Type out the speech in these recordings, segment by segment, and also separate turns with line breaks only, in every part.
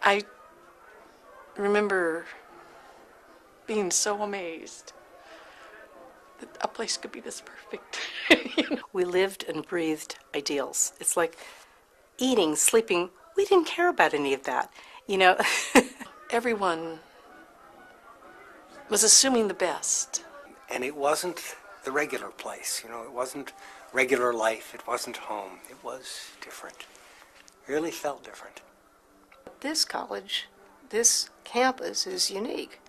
I remember being so amazed that a place could be this perfect.
We lived and breathed ideals. It's like eating, sleeping. We didn't care about any of that, you know.
Everyone was assuming the best.
And it wasn't the regular place, you know, it wasn't regular life, it wasn't home, it was different. It really felt different.
This college, this campus is unique.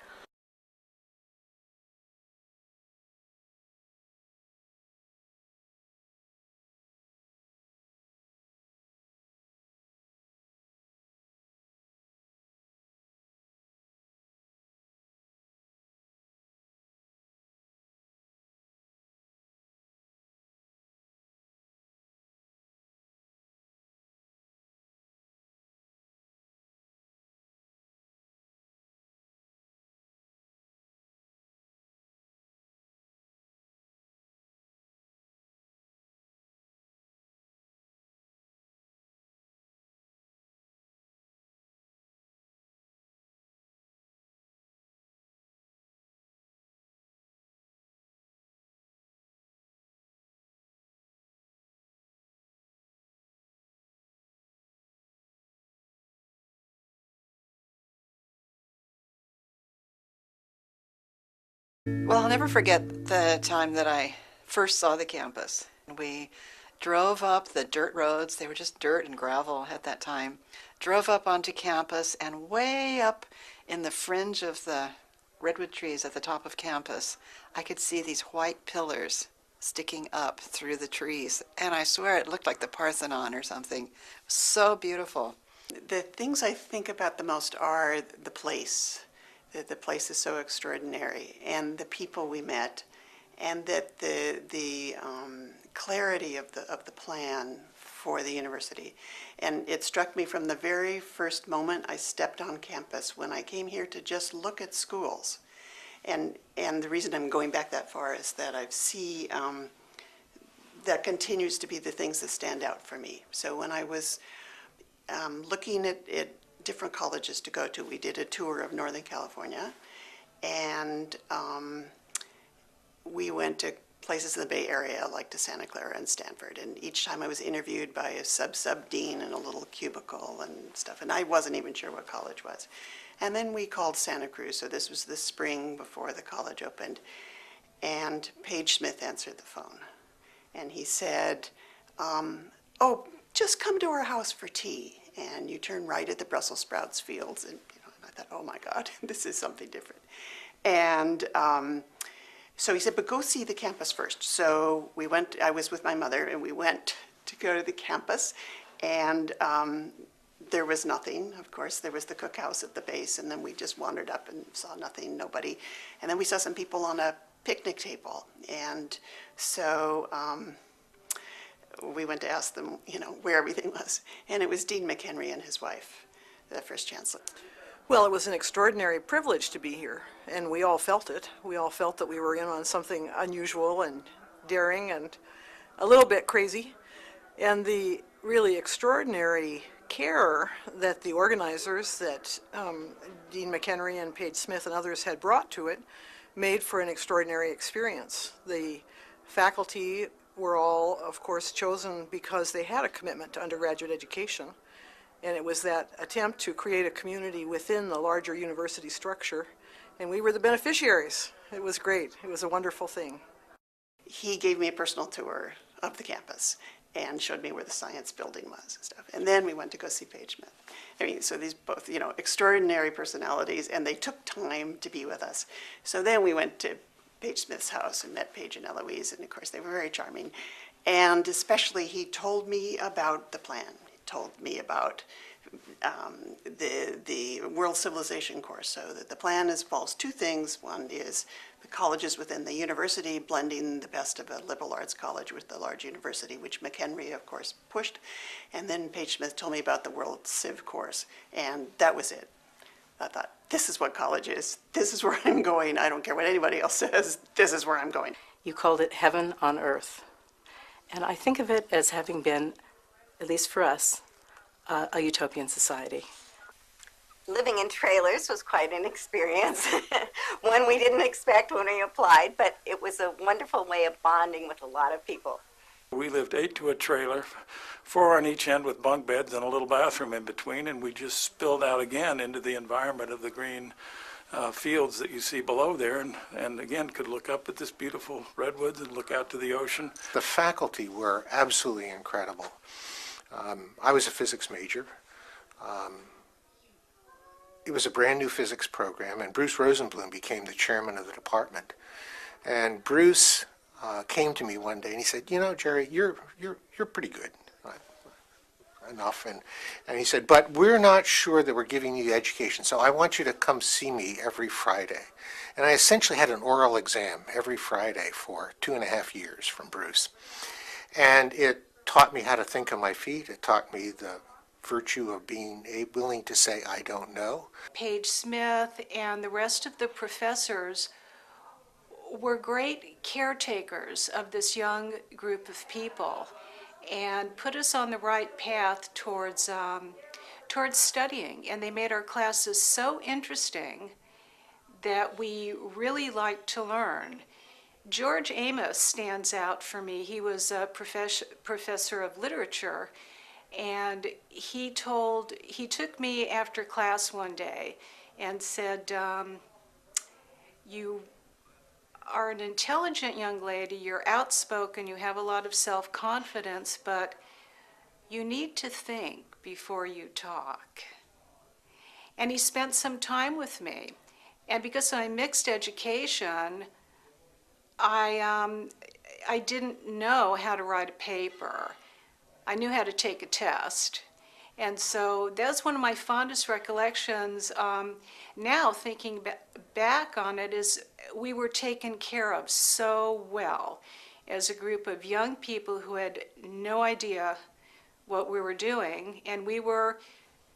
Well, I'll never forget the time that I first saw the campus. We drove up the dirt roads. They were just dirt and gravel at that time. Drove up onto campus, and way up in the fringe of the redwood trees at the top of campus, I could see these white pillars sticking up through the trees. And I swear it looked like the Parthenon or something. It was so beautiful.
The things I think about the most are the place. The place is so extraordinary, and the people we met, and that the clarity of the plan for the university. And it struck me from the very first moment I stepped on campus when I came here to just look at schools. And the reason I'm going back that far is that I see that continues to be the things that stand out for me. So when I was looking at different colleges to go to, we did a tour of Northern California, and we went to places in the Bay Area like to Santa Clara and Stanford, and each time I was interviewed by a sub-dean in a little cubicle and stuff, and I wasn't even sure what college was. And then we called Santa Cruz, so this was the spring before the college opened, and Page Smith answered the phone, and he said, oh, just come to our house for tea, and you turn right at the Brussels sprouts fields. And, you know, and I thought, oh my God, this is something different. And so he said, but go see the campus first. So we went, I was with my mother, and we went to go to the campus, and there was nothing, of course. There was the cookhouse at the base, and then we just wandered up and saw nothing, nobody. And then we saw some people on a picnic table. And so we went to ask them, you know, where everything was. And it was Dean McHenry and his wife, the first chancellor.
Well, it was an extraordinary privilege to be here, and we all felt it. We all felt that we were in on something unusual and daring and a little bit crazy. And the really extraordinary care that the organizers, that Dean McHenry and Page Smith and others had brought to it, made for an extraordinary experience. The faculty were all, of course, chosen because they had a commitment to undergraduate education. And it was that attempt to create a community within the larger university structure. And we were the beneficiaries. It was great. It was a wonderful thing.
He gave me a personal tour of the campus and showed me where the science building was and stuff. And then we went to go see Page Smith. I mean, so these both, you know, extraordinary personalities, and they took time to be with us. So then we went to Page Smith's house and met Page and Eloise, and of course they were very charming. And especially he told me about the plan. He told me about the World Civilization course. So that the plan involves two things. One is the colleges within the university blending the best of a liberal arts college with the large university, which McHenry, of course, pushed. And then Page Smith told me about the World Civ course, and that was it. I thought, this is what college is. This is where I'm going. I don't care what anybody else says. This is where I'm going.
You called it heaven on earth. And I think of it as having been, at least for us, a utopian society.
living in trailers was quite an experience, one we didn't expect when we applied, but it was a wonderful way of bonding with a lot of people.
We lived 8 to a trailer, 4 on each end with bunk beds and a little bathroom in between, and we just spilled out again into the environment of the green fields that you see below there, and again could look up at this beautiful redwoods and look out to the ocean.
The faculty were absolutely incredible. I was a physics major. It was a brand new physics program, and Bruce Rosenblum became the chairman of the department. And Bruce came to me one day and he said, "You know, Jerry, you're pretty good enough." And he said, "But we're not sure that we're giving you the education, so I want you to come see me every Friday." And I essentially had an oral exam every Friday for 2.5 years from Bruce. And it taught me how to think on my feet. It taught me the virtue of being willing to say, "I don't know."
Paige Smith and the rest of the professors were great caretakers of this young group of people and put us on the right path towards studying. And they made our classes so interesting that we really liked to learn. George Amos stands out for me. He was a professor of literature, and he took me after class one day and said, "You are an intelligent young lady, you're outspoken, you have a lot of self-confidence, but you need to think before you talk." And he spent some time with me. And because I'm mixed education, I didn't know how to write a paper. I knew how to take a test. And so that's one of my fondest recollections now, thinking back on it, is we were taken care of so well as a group of young people who had no idea what we were doing. And we were,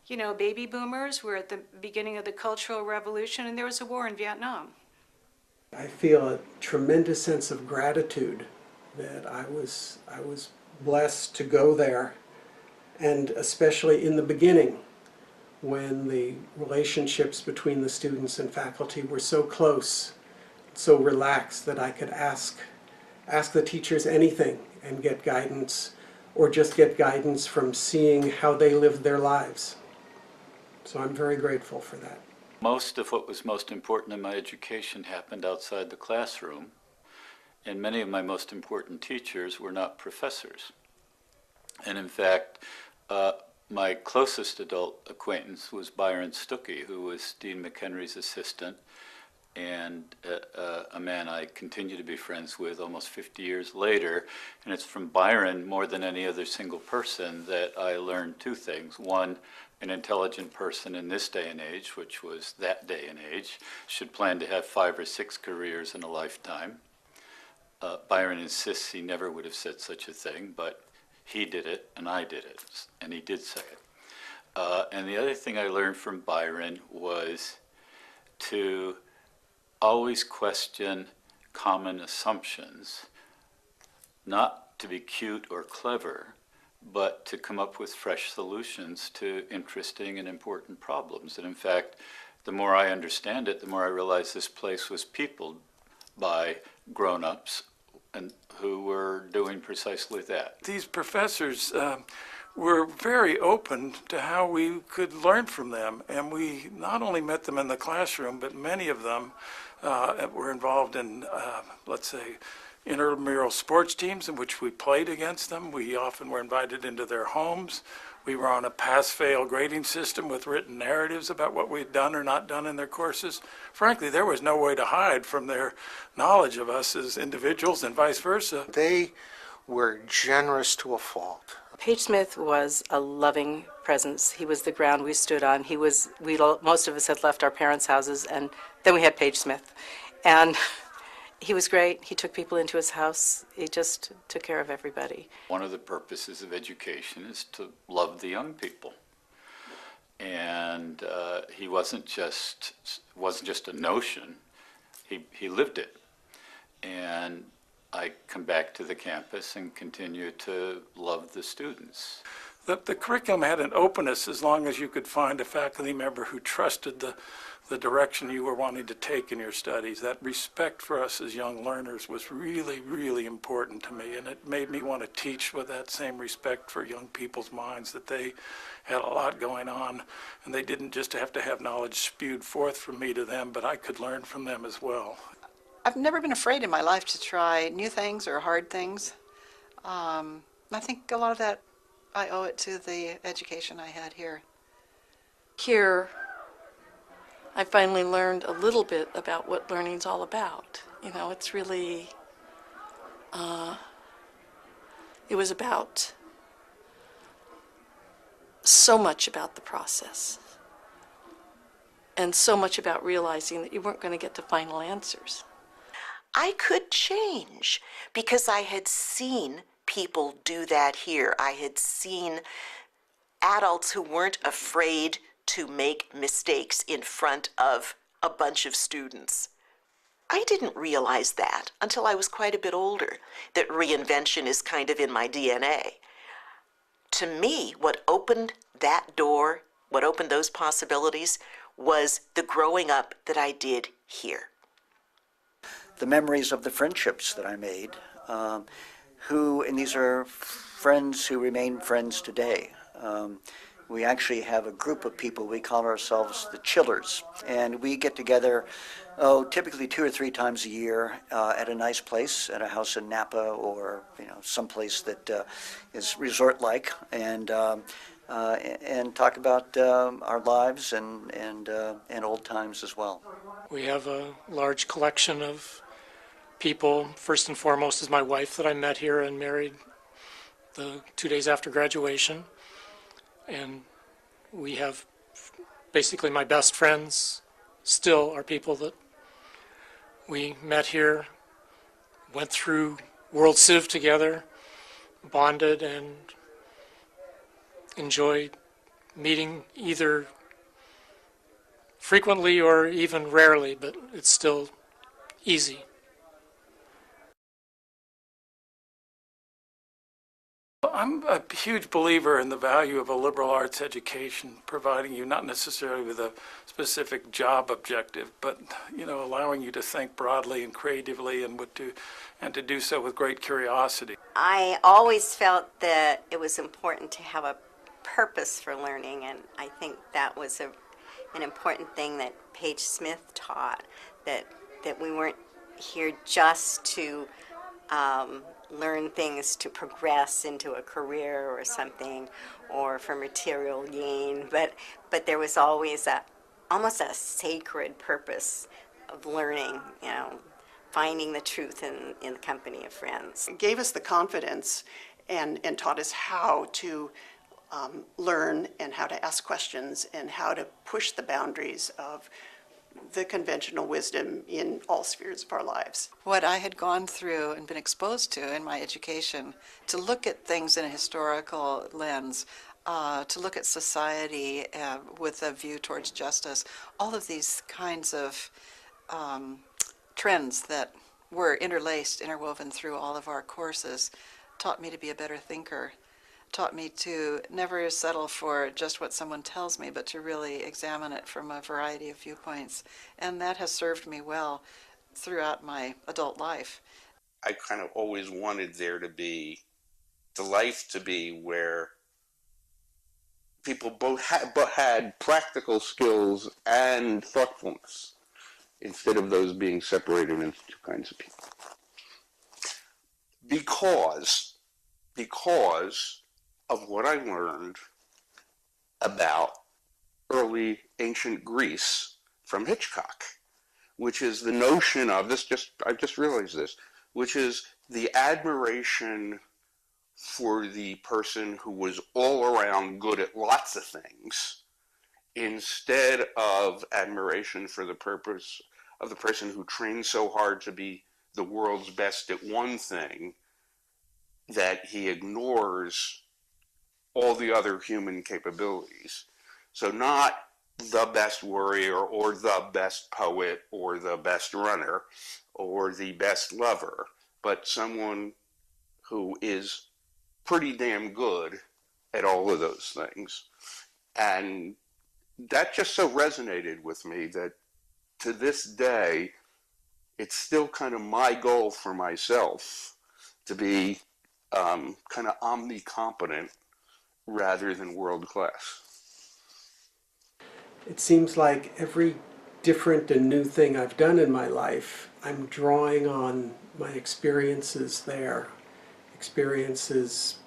you know, baby boomers. We're at the beginning of the Cultural Revolution, and there was a war in Vietnam.
I feel a tremendous sense of gratitude that I was blessed to go there, and especially in the beginning when the relationships between the students and faculty were so close, so relaxed, that I could ask the teachers anything and get guidance, or just get guidance from seeing how they lived their lives. So I'm very grateful for that.
Most of what was most important in my education happened outside the classroom, and many of my most important teachers were not professors. And in fact, my closest adult acquaintance was Byron Stuckey, who was Dean McHenry's assistant, and a man I continue to be friends with almost 50 years later. And it's from Byron, more than any other single person, that I learned 2 things. One, an intelligent person in this day and age, which was that day and age, should plan to have 5 or 6 careers in a lifetime. Byron insists he never would have said such a thing, but he did it and I did it, and he did say it. And the other thing I learned from Byron was to always question common assumptions, not to be cute or clever, but to come up with fresh solutions to interesting and important problems. And in fact, the more I understand it, the more I realize this place was peopled by grown-ups and who were doing precisely that.
These professors were very open to how we could learn from them, and we not only met them in the classroom, but many of them were involved in, let's say, intramural sports teams in which we played against them. We often were invited into their homes. We were on a pass-fail grading system with written narratives about what we'd done or not done in their courses. Frankly, there was no way to hide from their knowledge of us as individuals and vice versa.
They were generous to a fault.
Page Smith was a loving presence. He was the ground we stood on. Most of us had left our parents' houses, and then we had Page Smith. And he was great. He took people into his house. He just took care of everybody.
One of the purposes of education is to love the young people. And he wasn't just a notion. He lived it. And I come back to the campus and continue to love the students.
the curriculum had an openness as long as you could find a faculty member who trusted the direction you were wanting to take in your studies. That respect for us as young learners was really, really important to me, and it made me want to teach with that same respect for young people's minds, that they had a lot going on, and they didn't just have to have knowledge spewed forth from me to them, but I could learn from them as well.
I've never been afraid in my life to try new things or hard things. I think a lot of that, I owe it to the education I had here.
Here, I finally learned a little bit about what learning's all about. You know, it's really, it was about so much about the process and so much about realizing that you weren't going to get to final answers.
I could change because I had seen people do that here. I had seen adults who weren't afraid to make mistakes in front of a bunch of students. I didn't realize that until I was quite a bit older, that reinvention is kind of in my DNA. To me, what opened that door, what opened those possibilities, was the growing up that I did here.
The memories of the friendships that I made, and these are friends who remain friends today. We actually have a group of people, we call ourselves the Chillers, and we get together, typically 2 or 3 times a year at a nice place, at a house in Napa or someplace that is resort-like, and talk about our lives and old times as well.
We have a large collection of people. First and foremost is my wife that I met here and married the 2 days after graduation. And we have basically my best friends still are people that we met here, went through World Civ together, bonded, and enjoyed meeting either frequently or even rarely, but it's still easy.
I'm a huge believer in the value of a liberal arts education, providing you not necessarily with a specific job objective, but allowing you to think broadly and creatively and to do so with great curiosity.
I always felt that it was important to have a purpose for learning, and I think that was an important thing that Paige Smith taught, that we weren't here just to learn things to progress into a career or something, or for material gain, but there was always almost a sacred purpose of learning, finding the truth in the company of friends.
It gave us the confidence and taught us how to learn and how to ask questions and how to push the boundaries of the conventional wisdom in all spheres of our lives.
What I had gone through and been exposed to in my education, to look at things in a historical lens, to look at society with a view towards justice, all of these kinds of trends that were interwoven through all of our courses, taught me to be a better thinker, taught me to never settle for just what someone tells me, but to really examine it from a variety of viewpoints. And that has served me well throughout my adult life.
I kind of always wanted there to be, the life to be where people both had practical skills and thoughtfulness, instead of those being separated into 2 kinds of people. Because of what I learned about early ancient Greece from Hitchcock, which is the notion of I just realized this, which is the admiration for the person who was all around good at lots of things, instead of admiration for the purpose of the person who trained so hard to be the world's best at one thing that he ignores all the other human capabilities. So not the best warrior or the best poet or the best runner or the best lover, but someone who is pretty damn good at all of those things. And that just so resonated with me that to this day, it's still kind of my goal for myself to be kind of omnicompetent rather than world class.
It seems like every different and new thing I've done in my life, I'm drawing on my experiences there, experiences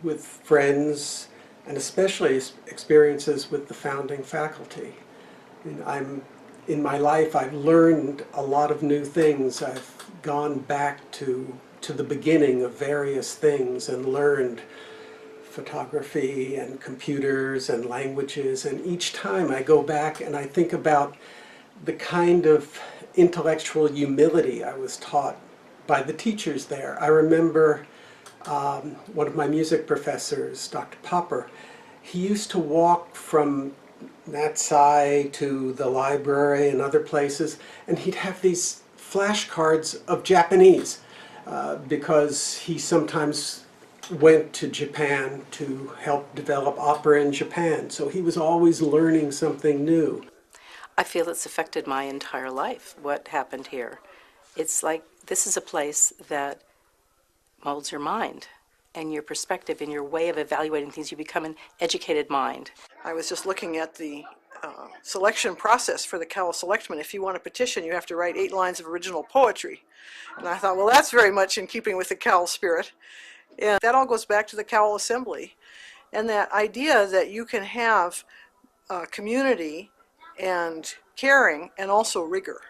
with friends, and especially experiences with the founding faculty. In my life, I've learned a lot of new things. I've gone back to the beginning of various things and learned photography and computers and languages, and each time I go back and I think about the kind of intellectual humility I was taught by the teachers there. I remember one of my music professors, Dr. Popper, he used to walk from Natsai to the library and other places, and he'd have these flashcards of Japanese because he sometimes went to Japan to help develop opera in Japan. So he was always learning something new.
I feel it's affected my entire life, what happened here. It's like this is a place that molds your mind and your perspective and your way of evaluating things. You become an educated mind.
I was just looking at the selection process for the Cowell Selectmen. If you want a petition, you have to write 8 lines of original poetry. And I thought, well, that's very much in keeping with the Cowell spirit. And that all goes back to the Cowell Assembly. And that idea that you can have community and caring and also rigor.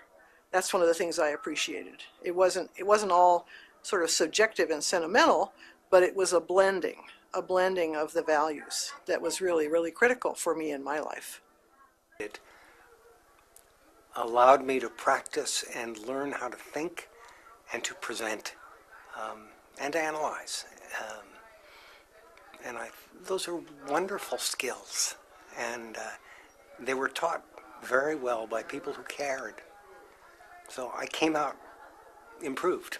That's one of the things I appreciated. It wasn't all sort of subjective and sentimental, but it was a blending of the values that was really, really critical for me in my life.
It allowed me to practice and learn how to think and to present and to analyze. And those are wonderful skills, and they were taught very well by people who cared. So I came out improved.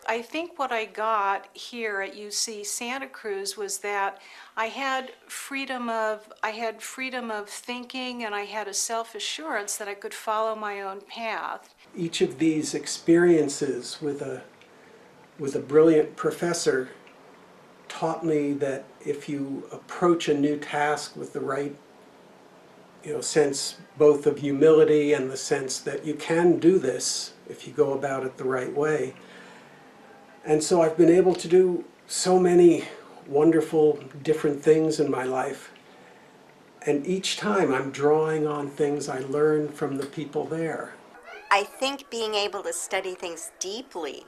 I think what I got here at UC Santa Cruz was that I had freedom of thinking, and I had a self-assurance that I could follow my own path.
Each of these experiences with a brilliant professor taught me that if you approach a new task with the right sense both of humility and the sense that you can do this if you go about it the right way. And so I've been able to do so many wonderful different things in my life. And each time I'm drawing on things I learned from the people there.
I think being able to study things deeply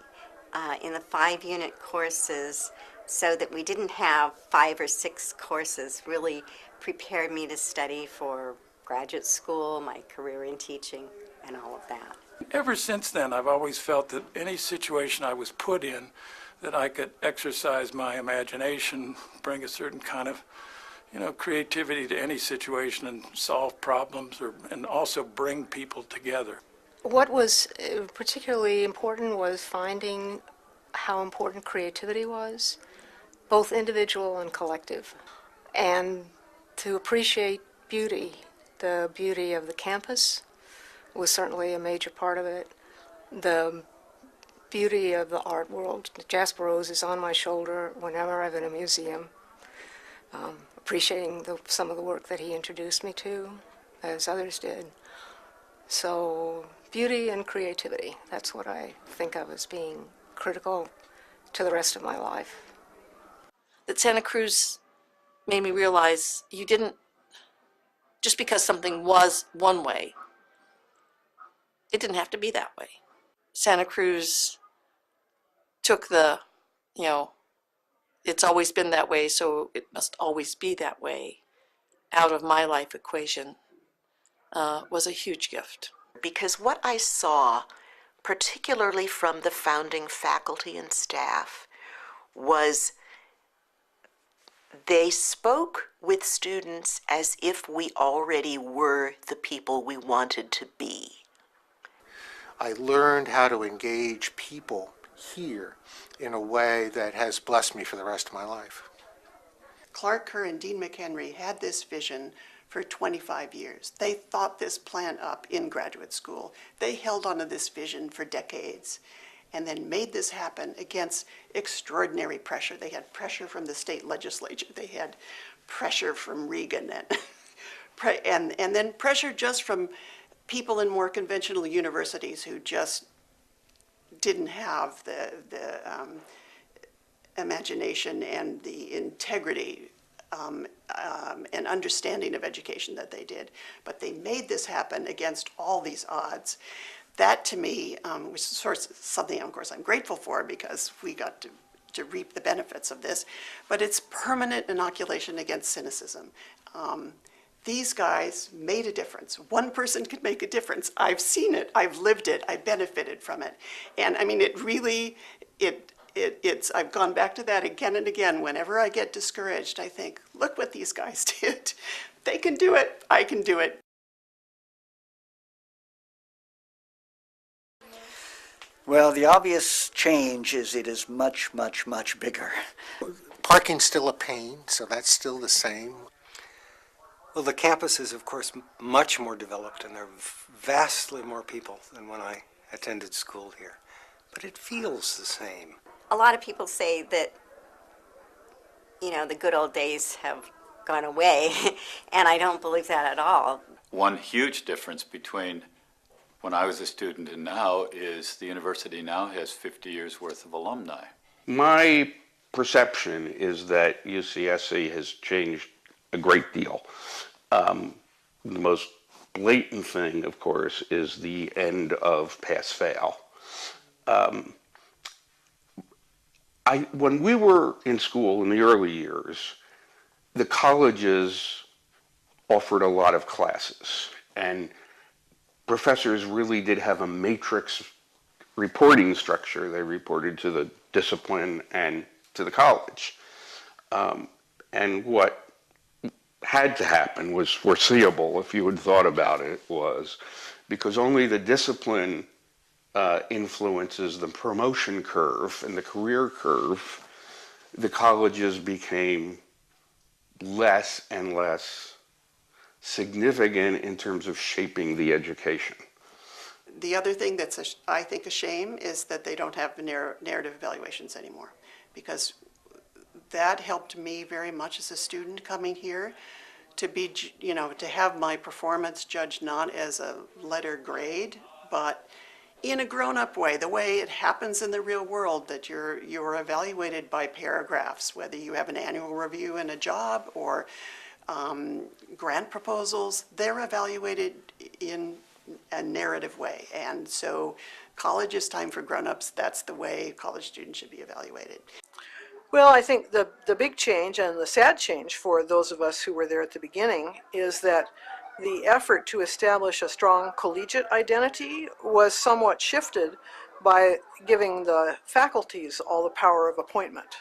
in the 5-unit courses so that we didn't have 5 or 6 courses really prepared me to study for graduate school, my career in teaching, and all of that.
Ever since then, I've always felt that any situation I was put in, that I could exercise my imagination, bring a certain kind of, creativity to any situation and solve problems, and also bring people together.
What was particularly important was finding how important creativity was, both individual and collective, and to appreciate beauty. The beauty of the campus was certainly a major part of it. The beauty of the art world. Jasper Rose is on my shoulder whenever I'm in a museum, appreciating some of the work that he introduced me to, as others did. So beauty and creativity, that's what I think of as being critical to the rest of my life.
That Santa Cruz made me realize you didn't, just because something was one way, it didn't have to be that way. Santa Cruz took the, it's always been that way, so it must always be that way, out of my life equation, was a huge gift.
Because what I saw, particularly from the founding faculty and staff, was they spoke with students as if we already were the people we wanted to be.
I learned how to engage people here in a way that has blessed me for the rest of my life.
Clark Kerr and Dean McHenry had this vision for 25 years. They thought this plan up in graduate school. They held onto this vision for decades and then made this happen against extraordinary pressure. They had pressure from the state legislature. They had pressure from Reagan and then pressure just from people in more conventional universities who just didn't have the imagination and the integrity and understanding of education that they did. But they made this happen against all these odds. That to me, which is sort of something, of course, I'm grateful for because we got to reap the benefits of this, but it's permanent inoculation against cynicism. These guys made a difference. One person could make a difference. I've seen it, I've lived it, I benefited from it. And I mean, it really, I've gone back to that again and again. Whenever I get discouraged, I think, look what these guys did. They can do it, I can do it.
Well, the obvious change is it is much, much, much bigger.
Parking's still a pain, so that's still the same.
Well, the campus is, of course, much more developed, and there are vastly more people than when I attended school here. But it feels the same.
A lot of people say that, you know, the good old days have gone away, and I don't believe that at all.
One huge difference between when I was a student and now is the university now has 50 years worth of alumni.
My perception is that UCSC has changed a great deal. The most blatant thing, of course, is the end of pass-fail. When we were in school in the early years, the colleges offered a lot of classes, and professors really did have a matrix reporting structure. They reported to the discipline and to the college. And what had to happen was foreseeable, if you had thought about it, was because only the discipline influences the promotion curve and the career curve, the colleges became less and less significant in terms of shaping the education.
The other thing that's, I think, a shame is that they don't have the narrative evaluations anymore, because that helped me very much as a student coming here to be, you know, to have my performance judged not as a letter grade, but in a grown-up way, the way it happens in the real world, that you're evaluated by paragraphs, whether you have an annual review in a job or grant proposals, they're evaluated in a narrative way. And so college is time for grown-ups. That's the way college students should be evaluated.
Well, I think the big change and the sad change for those of us who were there at the beginning is that the effort to establish a strong collegiate identity was somewhat shifted by giving the faculties all the power of appointment.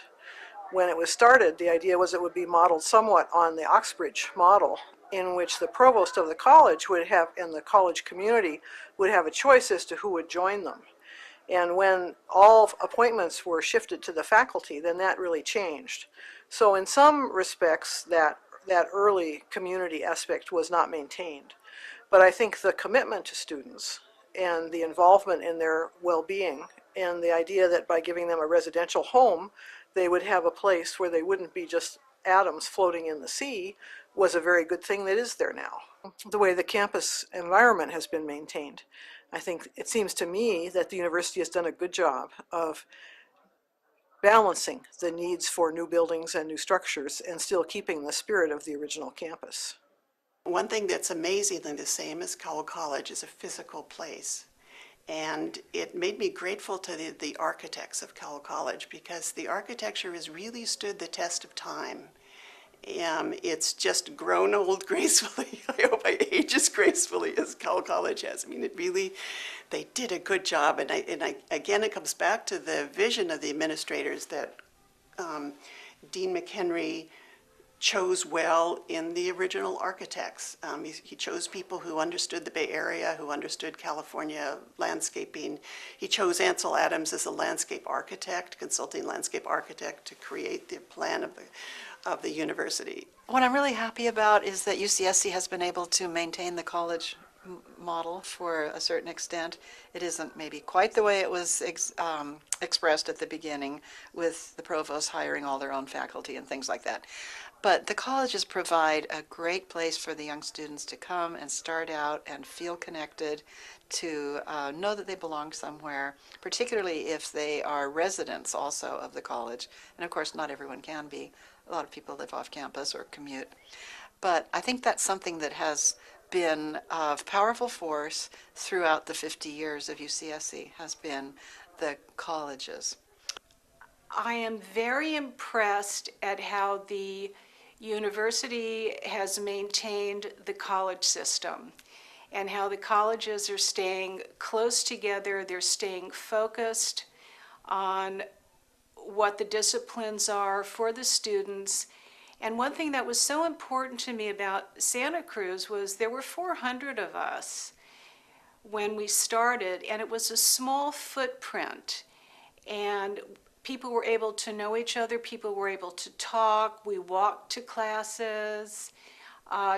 When it was started, the idea was it would be modeled somewhat on the Oxbridge model, in which the provost of the college would have, and the college community would have a choice as to who would join them. And when all appointments were shifted to the faculty, then that really changed. So in some respects, that early community aspect was not maintained. But I think the commitment to students and the involvement in their well-being and the idea that by giving them a residential home, they would have a place where they wouldn't be just atoms floating in the sea was a very good thing that is there now. The way the campus environment has been maintained, I think it seems to me that the university has done a good job of balancing the needs for new buildings and new structures and still keeping the spirit of the original campus.
One thing that's amazingly the same as Caldwell College is a physical place. And it made me grateful to the architects of Caldwell College, because the architecture has really stood the test of time. It's just grown old gracefully. I hope I age as gracefully as Caldwell College has. I mean, it really, they did a good job. And again, it comes back to the vision of the administrators that Dean McHenry chose well in the original architects. He chose people who understood the Bay Area, who understood California landscaping. He chose Ansel Adams as a landscape architect, consulting landscape architect, to create the plan of the university.
What I'm really happy about is that UCSC has been able to maintain the college model for a certain extent. It isn't maybe quite the way it was expressed at the beginning, with the provost hiring all their own faculty and things like that. But the colleges provide a great place for the young students to come and start out and feel connected, to know that they belong somewhere, particularly if they are residents also of the college. And of course, not everyone can be. A lot of people live off campus or commute. But I think that's something that has been of powerful force throughout the 50 years of UCSC, has been the colleges.
I am very impressed at how the university has maintained the college system and how the colleges are staying close together. They're staying focused on what the disciplines are for the students. And one thing that was so important to me about Santa Cruz was there were 400 of us when we started, and it was a small footprint. And people were able to know each other, people were able to talk, we walked to classes,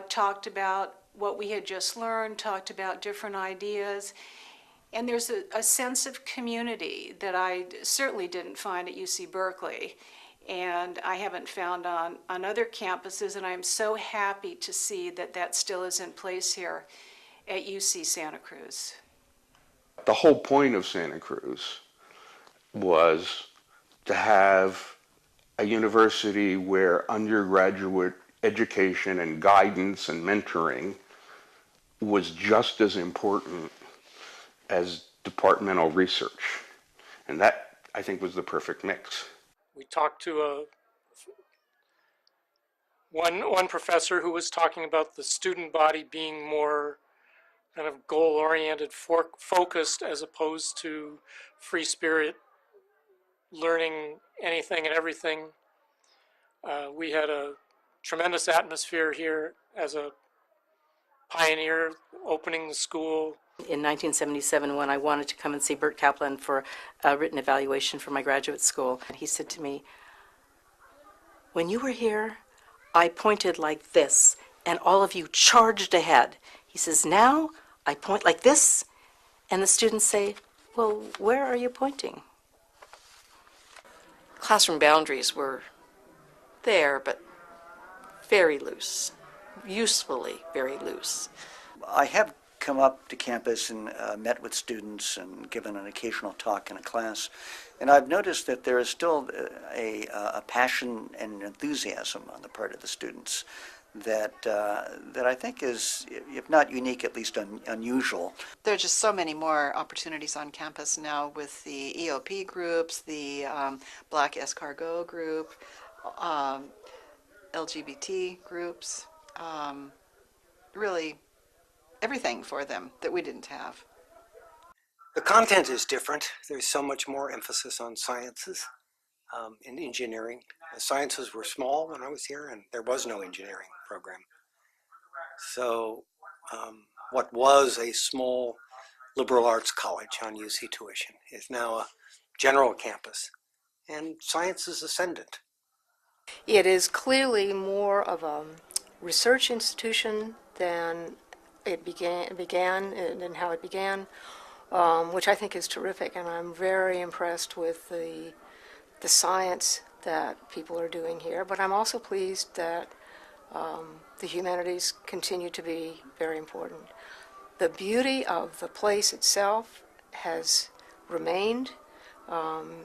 talked about what we had just learned, talked about different ideas. And there's a sense of community that I certainly didn't find at UC Berkeley, and I haven't found on other campuses, and I'm so happy to see that that still is in place here at UC Santa Cruz.
The whole point of Santa Cruz was to have a university where undergraduate education and guidance and mentoring was just as important as departmental research. And that, I think, was the perfect mix.
We talked to one professor who was talking about the student body being more kind of goal-oriented, focused, as opposed to free spirit, learning anything and everything. We had a tremendous atmosphere here as a pioneer opening the school.
In 1977, when I wanted to come and see Bert Kaplan for a written evaluation for my graduate school, he said to me, "When you were here, I pointed like this, and all of you charged ahead." He says, "Now I point like this, and the students say, 'Well, where are you pointing?'"
Classroom boundaries were there, but very loose, usefully very loose.
I have come up to campus and met with students and given an occasional talk in a class, and I've noticed that there is still a passion and enthusiasm on the part of the students that I think is, if not unique, at least unusual.
There are just so many more opportunities on campus now with the EOP groups, the Black Escargot group, LGBT groups, really everything for them that we didn't have.
The content is different. There's so much more emphasis on sciences and engineering. The sciences were small when I was here, and there was no engineering program. So what was a small liberal arts college on UC tuition is now a general campus, and science is ascendant.
It is clearly more of a research institution than it began and how it began, which I think is terrific, and I'm very impressed with the science that people are doing here. But I'm also pleased that the humanities continue to be very important. The beauty of the place itself has remained,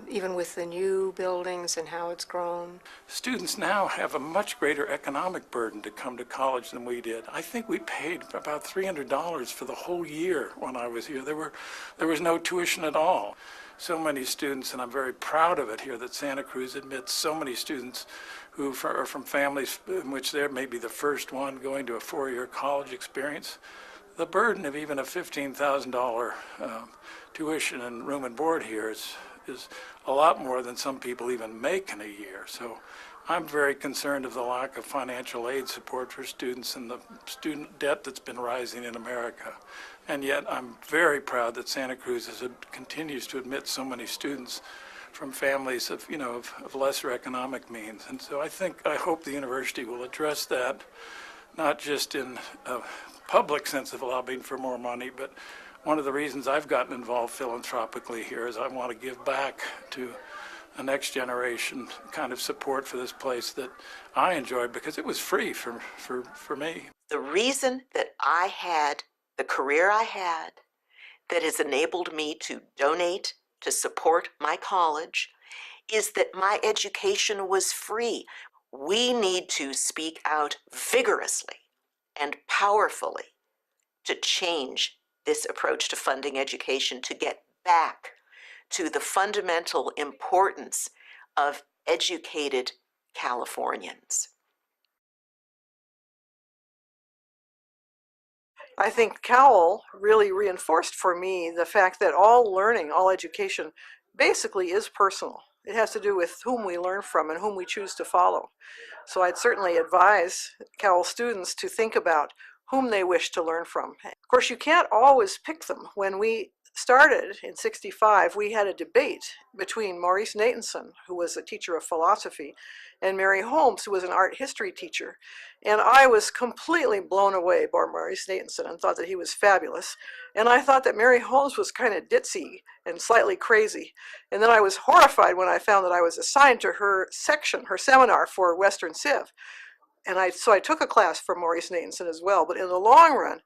even with the new buildings and how it's grown.
Students now have a much greater economic burden to come to college than we did. I think we paid about $300 for the whole year when I was here. There was no tuition at all. So many students, and I'm very proud of it here, that Santa Cruz admits so many students who are from families in which they're maybe the first one going to a four-year college experience. The burden of even a $15,000 tuition and room and board here is a lot more than some people even make in a year. So I'm very concerned of the lack of financial aid support for students and the student debt that's been rising in America. And yet I'm very proud that Santa Cruz continues to admit so many students from families of, of lesser economic means. And so I hope the university will address that, not just in a public sense of lobbying for more money, but one of the reasons I've gotten involved philanthropically here is I want to give back to a next generation kind of support for this place that I enjoyed because it was free for me.
The reason that I had the career I had that has enabled me to donate to support my college is that my education was free. We need to speak out vigorously and powerfully to change this approach to funding education, to get back to the fundamental importance of educated Californians.
I think Cowell really reinforced for me the fact that all learning, all education, basically is personal. It has to do with whom we learn from and whom we choose to follow. So I'd certainly advise Cowell students to think about whom they wish to learn from. Of course, you can't always pick them. When we started in '65, we had a debate between Maurice Natanson, who was a teacher of philosophy, and Mary Holmes, who was an art history teacher. And I was completely blown away by Maurice Natanson and thought that he was fabulous. And I thought that Mary Holmes was kind of ditzy and slightly crazy. And then I was horrified when I found that I was assigned to her section, her seminar for Western Civ. And so I took a class from Maurice Natanson as well. But in the long run,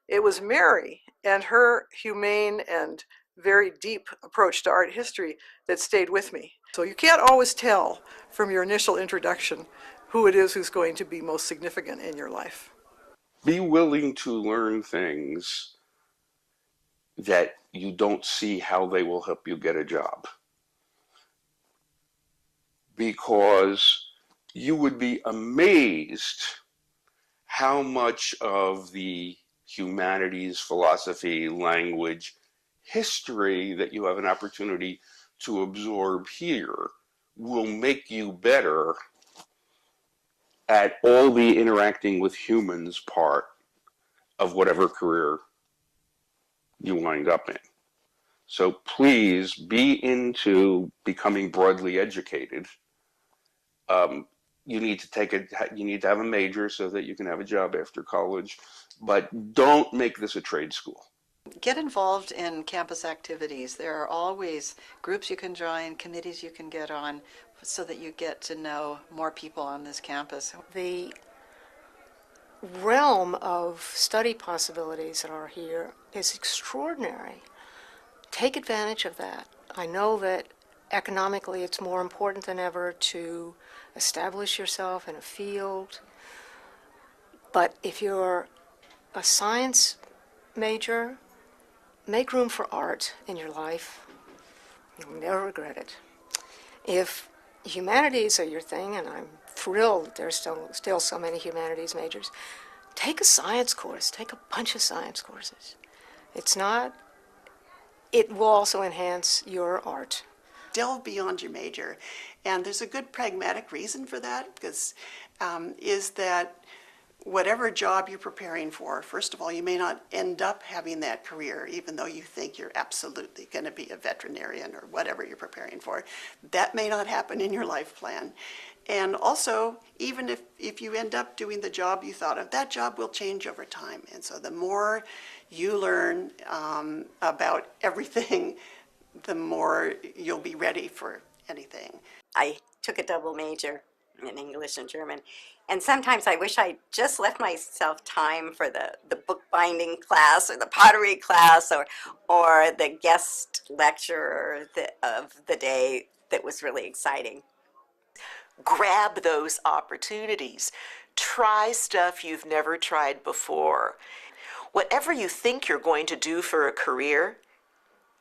it was Mary and her humane and very deep approach to art history that stayed with me. So you can't always tell from your initial introduction who it is who's going to be most significant in your life.
Be willing to learn things that you don't see how they will help you get a job. Because you would be amazed how much of the humanities, philosophy, language, history that you have an opportunity to absorb here will make you better at all the interacting with humans part of whatever career you wind up in. So please be into becoming broadly educated. You need to have a major so that you can have a job after college, but don't make this a trade school.
Get involved in campus activities. There are always groups you can join, committees you can get on, so that you get to know more people on this campus.
The realm of study possibilities that are here is extraordinary. Take advantage of that. I know that economically it's more important than ever to establish yourself in a field, but if you're a science major, make room for art in your life. You'll never regret it. If humanities are your thing, and I'm thrilled that there's still so many humanities majors, take a science course. Take a bunch of science courses. It will also enhance your art.
Delve beyond your major. And there's a good pragmatic reason for that, because is that whatever job you're preparing for, first of all, you may not end up having that career, even though you think you're absolutely going to be a veterinarian or whatever you're preparing for. That may not happen in your life plan. And also, even if you end up doing the job you thought of, that job will change over time. And so the more you learn about everything, the more you'll be ready for anything.
I took a double major in English and German, and sometimes I wish I just left myself time for the bookbinding class or the pottery class or the guest lecturer of the day that was really exciting.
Grab those opportunities. Try stuff you've never tried before. Whatever you think you're going to do for a career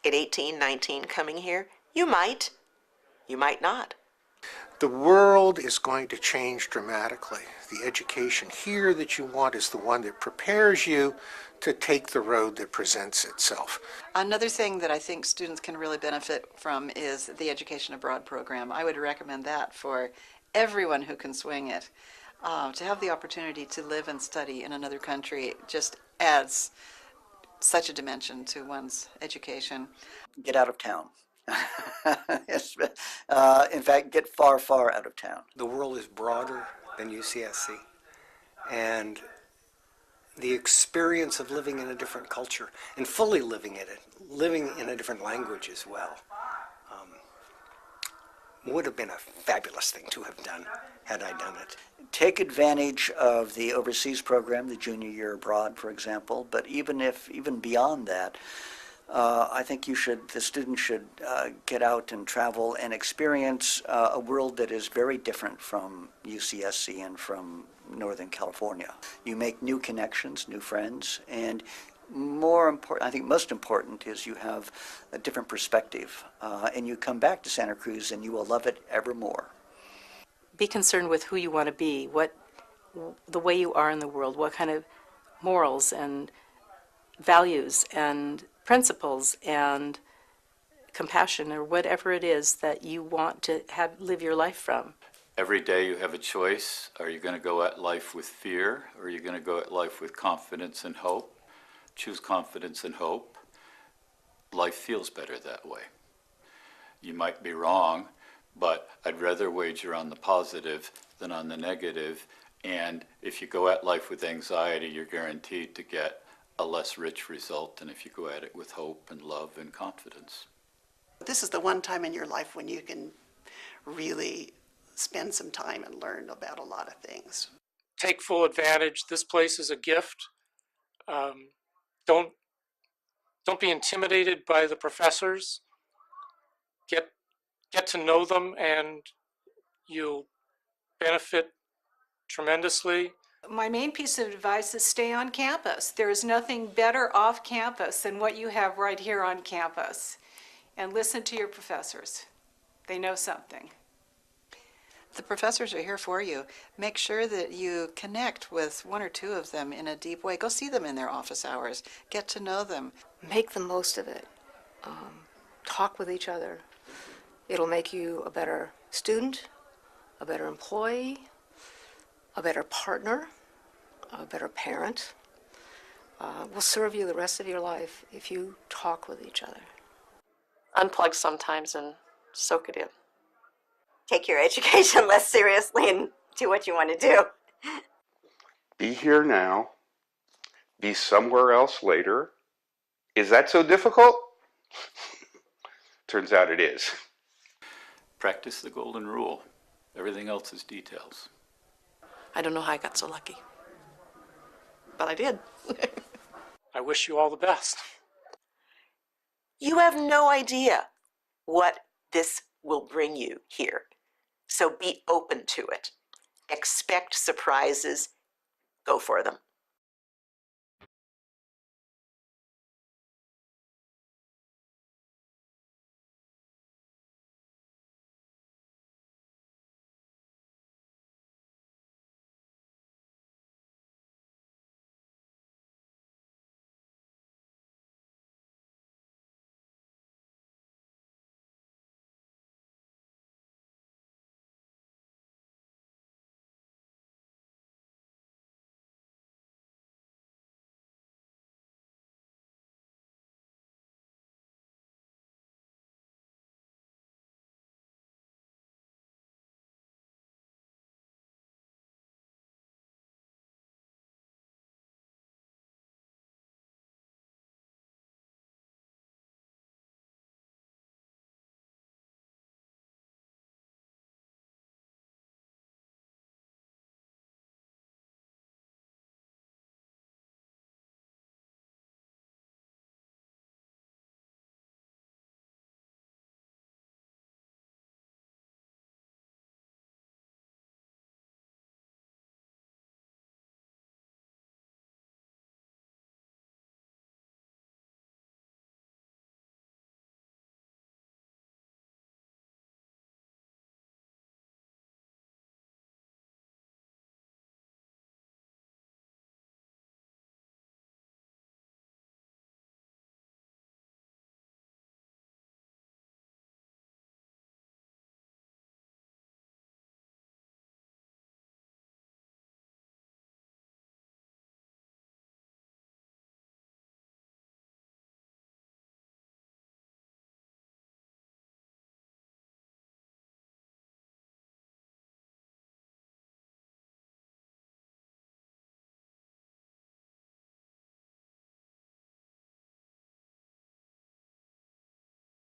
at 18, 19 coming here, you might not.
The world is going to change dramatically. The education here that you want is the one that prepares you to take the road that presents itself.
Another thing that I think students can really benefit from is the Education Abroad program. I would recommend that for everyone who can swing it. To have the opportunity to live and study in another country just adds such a dimension to one's education.
Get out of town Yes, in fact, get far, far out of town.
The world is broader than UCSC, and the experience of living in a different culture and fully living in it, living in a different language as well, would have been a fabulous thing to have done had I done it.
Take advantage of the overseas program, the junior year abroad, for example, but even beyond that, I think the students should get out and travel and experience a world that is very different from UCSC and from Northern California. You make new connections, new friends, and more important, I think most important, is you have a different perspective, and you come back to Santa Cruz and you will love it ever more.
Be concerned with who you want to be, the way you are in the world, what kind of morals and values and principles and compassion or whatever it is that you want to live your life from.
Every day you have a choice. Are you going to go at life with fear, or are you going to go at life with confidence and hope? Choose confidence and hope. Life feels better that way. You might be wrong, but I'd rather wager on the positive than on the negative. And if you go at life with anxiety, you're guaranteed to get a less rich result than if you go at it with hope and love and confidence.
This is the one time in your life when you can really spend some time and learn about a lot of things.
Take full advantage. This place is a gift. Don't be intimidated by the professors. Get to know them, and you'll benefit tremendously.
My main piece of advice is stay on campus. There is nothing better off campus than what you have right here on campus. And listen to your professors. They know something.
The professors are here for you. Make sure that you connect with one or two of them in a deep way. Go see them in their office hours. Get to know them.
Make the most of it. Talk with each other. It'll make you a better student, a better employee, a better partner, a better parent. Will serve you the rest of your life if you talk with each other.
Unplug sometimes and soak it in.
Take your education less seriously and do what you want to do.
Be here now. Be somewhere else later. Is that so difficult? Turns out it is.
Practice the golden rule. Everything else is details.
I don't know how I got so lucky, but I did.
I wish you all the best.
You have no idea what this will bring you here. So be open to it. Expect surprises. Go for them.